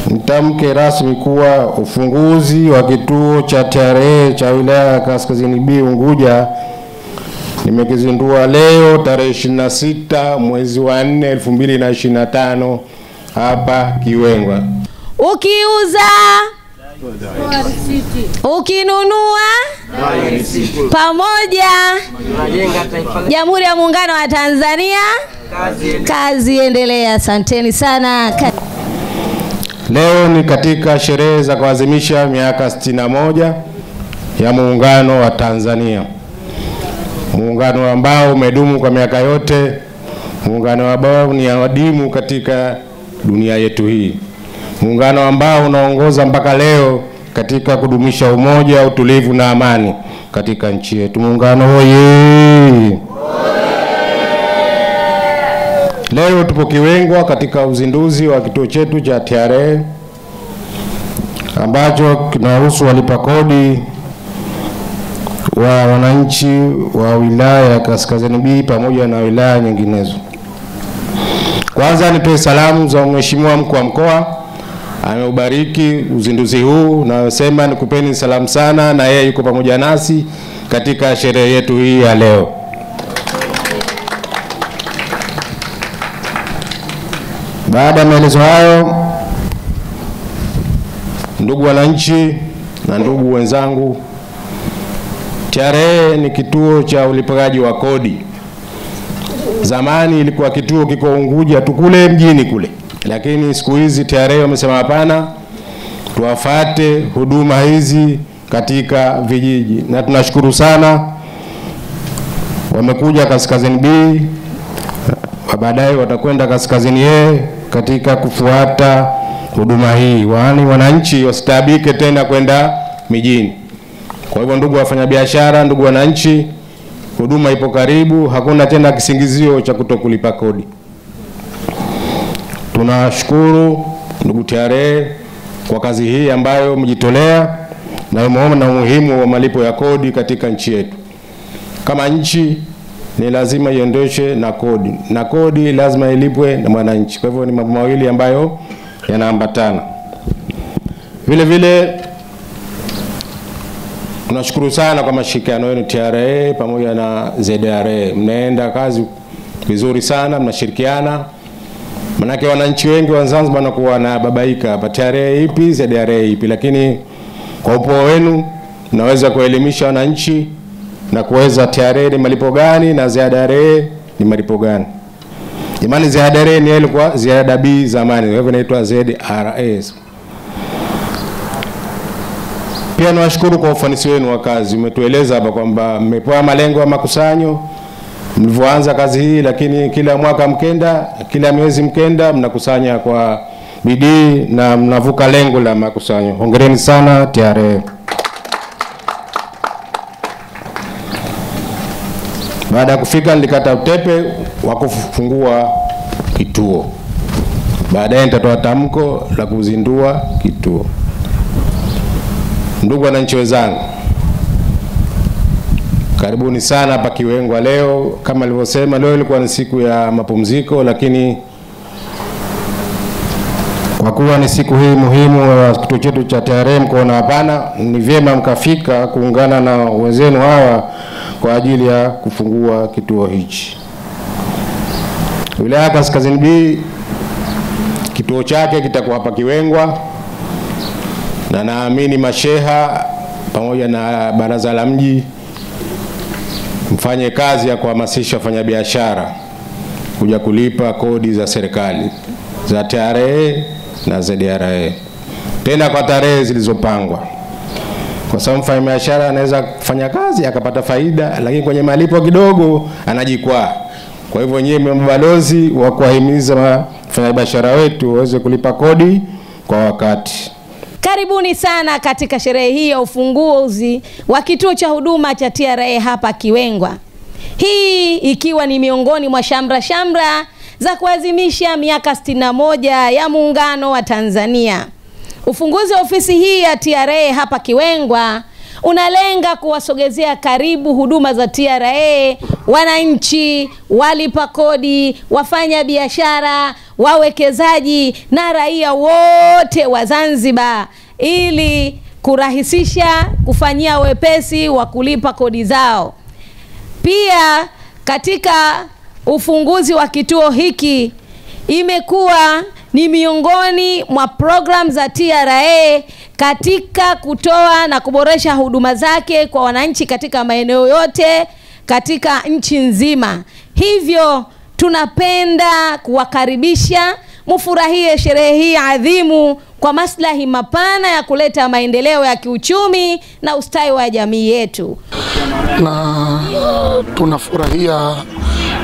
Nitamke rasmi kuwa ufunguzi wa kituo cha TRA cha wilaya ya Kaskazini B Unguja nimekizindua leo tarehe 26 mwezi wa 4 2025 hapa Kiwengwa. Ukiuza, ukinunua, pamoja, Jamhuri ya Muungano wa Tanzania, kazi endelea. Asanteni sana. Leo ni katika sherehe za kuadhimisha miaka 61 ya Muungano wa Tanzania. Muungano ambao umedumu kwa miaka yote, muungano ambao ni adimu katika dunia yetu hii. Muungano ambao unaongoza mpaka leo katika kudumisha umoja, utulivu na amani katika nchi yetu. Muungano hoye! Leo tupo Kiwengwa katika uzinduzi wa kituo chetu cha TRA ambacho kinahusu walipa kodi wa wananchi wa wilaya ya Kaskazini B pamoja na wilaya nyinginezo. Kwanza nitoe salamu za Mheshimiwa Mkuu wa Mkoa, ameubariki uzinduzi huu na anasema nikupeni salamu sana, na yeye yuko pamoja nasi katika sherehe yetu hii ya leo. Baada ya maelezo hayo, ndugu wananchi na ndugu wenzangu, TRA ni kituo cha ulipaji wa kodi. Zamani ilikuwa kituo kiko Unguja tu kule mjini kule, lakini siku hizi TRA wamesema hapana, tuwafate huduma hizi katika vijiji, na tunashukuru sana. Wamekuja Kaskazini B, baadaye watakwenda Kaskazini A katika kufuata huduma hii, wananchi wasitabike tena kwenda mijini. Kwa hivyo ndugu wafanyabiashara, ndugu wananchi, huduma ipo karibu, hakuna tena kisingizio cha kutokulipa kodi. Tunashukuru ndugu TRA kwa kazi hii ambayo mjitolea na umeona umuhimu wa malipo ya kodi katika nchi yetu. Kama nchi ni lazima iendeshe na kodi, na kodi lazima ilipwe na mwananchi. Kwa hivyo ni mambo mawili ambayo yanaambatana. Vile vile tunashukuru sana kwa mashirikiano yenu TRA pamoja na ZDRA. Mnaenda kazi vizuri sana, mnashirikiana. Manake wananchi wengi wa Zanzibar wanakuwa na babaika hapa, TRA ipi, ZDRA ipi, lakini kwa upeo wenu mnaweza kuelimisha wananchi na kuweza TRA ni malipo gani na ZDRA ni malipo gani. Jamani, ZDRA ni ilikuwa ziada B zamani, hivyo inaitwa ZRA. Pia nawashukuru kwa ufanisi wenu wa kazi. Umetueleza hapa kwamba mmepewa malengo ya makusanyo mlivyoanza kazi hii, lakini kila mwaka mkenda, kila mwezi mkenda, mnakusanya kwa bidii na mnavuka lengo la makusanyo. Hongereni sana TRA. Baada ya kufika nilikata utepe wa kufungua kituo. Baadaye nitatoa tamko la kuzindua kituo. Ndugu wananchi wenzangu, karibuni sana hapa Kiwengwa leo. Kama nilivyosema, leo ilikuwa ni siku ya mapumziko, lakini kwa kuwa ni siku hii muhimu ya kituo chetu cha TRA, mkoona hapana, ni vyema mkafika kuungana na wenzenu hawa kwa ajili ya kufungua kituo hichi. Wilaya Kaskazini B kituo chake kitakuwa hapa Kiwengwa, na naamini masheha pamoja na baraza la mji mfanye kazi ya kuhamasisha wafanyabiashara kuja kulipa kodi za serikali za TRA na ZDRA, tena kwa tarehe zilizopangwa. Kwa sababu mfanyabiashara anaweza kufanya kazi akapata faida, lakini kwenye malipo kidogo anajikwaa. Kwa hivyo nyinyi mabalozi wa kuwahimiza wafanyabiashara wetu waweze kulipa kodi kwa wakati. Karibuni sana katika sherehe hii ya ufunguzi wa kituo cha huduma cha TRA hapa Kiwengwa. Hii ikiwa ni miongoni mwa shamra za kuadhimisha miaka 61 ya Muungano wa Tanzania. Ufunguzi wa ofisi hii ya TRA hapa Kiwengwa unalenga kuwasogezea karibu huduma za TRA wananchi, walipa kodi, wafanya biashara, wawekezaji na raia wote wa Zanzibar, ili kurahisisha kufanyia wepesi wa kulipa kodi zao. Pia katika ufunguzi wa kituo hiki, imekuwa ni miongoni mwa program za TRA katika kutoa na kuboresha huduma zake kwa wananchi katika maeneo yote katika nchi nzima. Hivyo tunapenda kuwakaribisha mufurahie sherehe hii adhimu kwa maslahi mapana ya kuleta maendeleo ya kiuchumi na ustawi wa jamii yetu. Na tunafurahia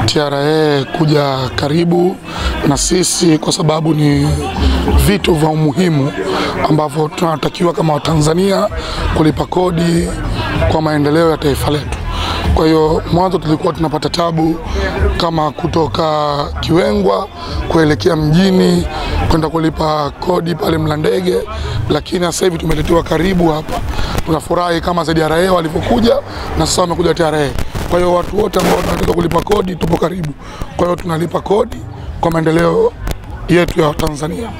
TRA kuja karibu na sisi kwa sababu ni vitu vya umuhimu ambavyo tunatakiwa kama Watanzania kulipa kodi kwa maendeleo ya taifa letu. Kwa hiyo mwanzo tulikuwa tunapata tabu kama kutoka Kiwengwa kuelekea mjini kwenda kulipa kodi pale Mlandege, lakini sasa hivi tumeletewa karibu hapa. Tunafurahi kama ZRA walivyokuja na sasa wamekuja TRA. Kwa hiyo watu wote ambao tunataka kulipa kodi tupo karibu. Kwa hiyo tunalipa kodi kwa maendeleo yetu ya Tanzania.